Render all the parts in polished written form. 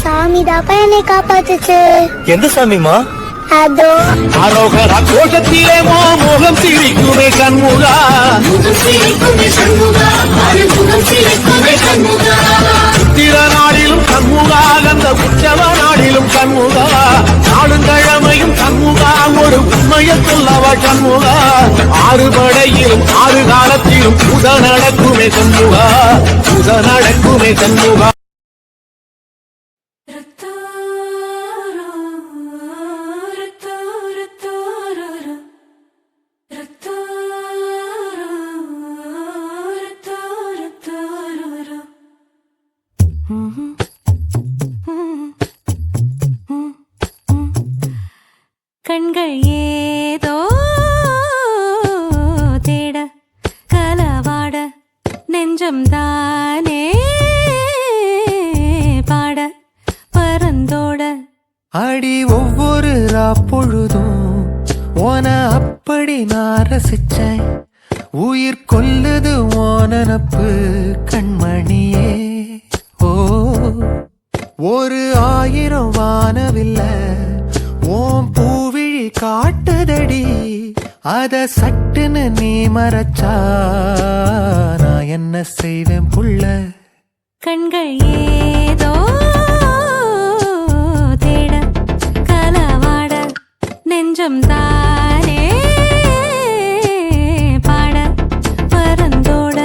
சாமி தான் என்னை காப்பாத்துச்சு. எந்த சாமிமா? அதோ அரோகரா கோஷத்திலே மோகம் சிரிக்குமே கண்முகா, சித்திர நாடிலும் கண்முகா, அந்த உற்சவ நாடிலும் கண்முகா, நாடுங்கிழமையும் கண்முகா, ஒரு உண்மையை சொல்லவா கண்முகா, ஆறு படையிலும் ஆறு காலத்திலும் புத நடக்குமே கண்முகா, புத நடக்குமே கண்முகா. கண்கள் ஏதோ தேட கலவாட நெஞ்சம் தானே பாட பரந்தோட அடி ஒவ்வொரு பொழுதும் ஓன அப்படி நான் ரசிச்சேன், உயிர் கொல்லுது ஓனப்பு கண்மணியே. ஓ ஒரு 1000 வானவில்ல ஓம் பூவிழி காட்டுதடி, அத சட்டுன்னு நீ மறைச்சா நான் என்ன செய்வேன் புள்ள. கண்கள் ஏதோ தேட கலவாட நெஞ்சம் தானே பாட பரந்தோட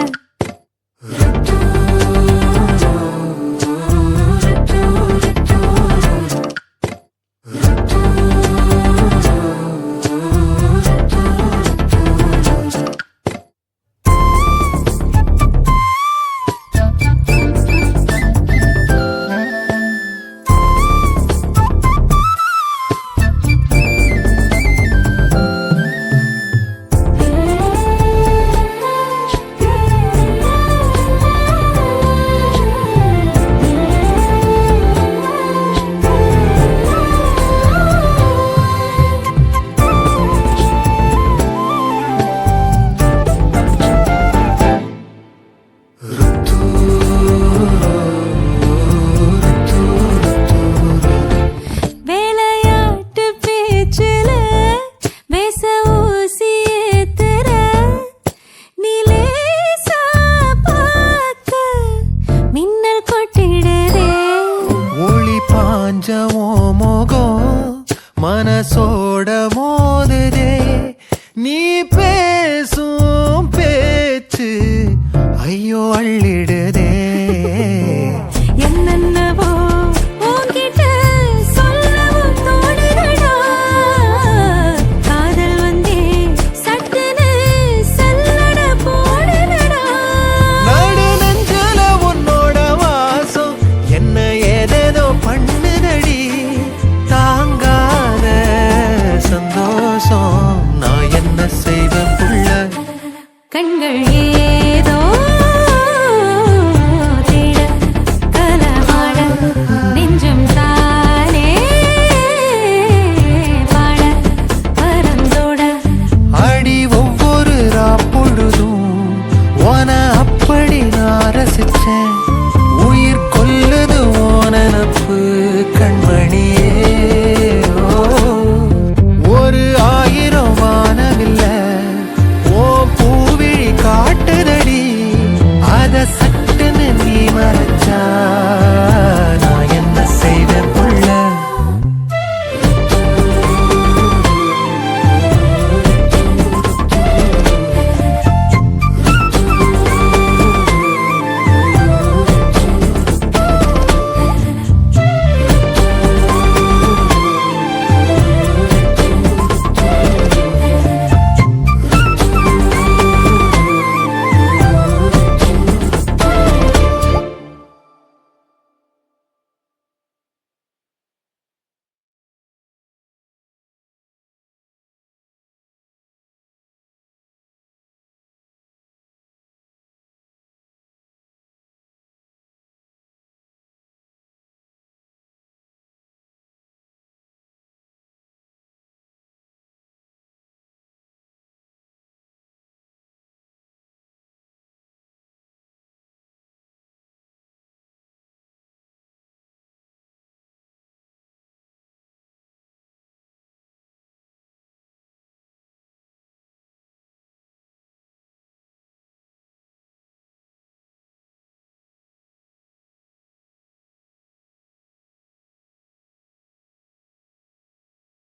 மனசோட மோதுதே நீ பேசும் பேச்சு, ஐயோ அள்ளிடுதே.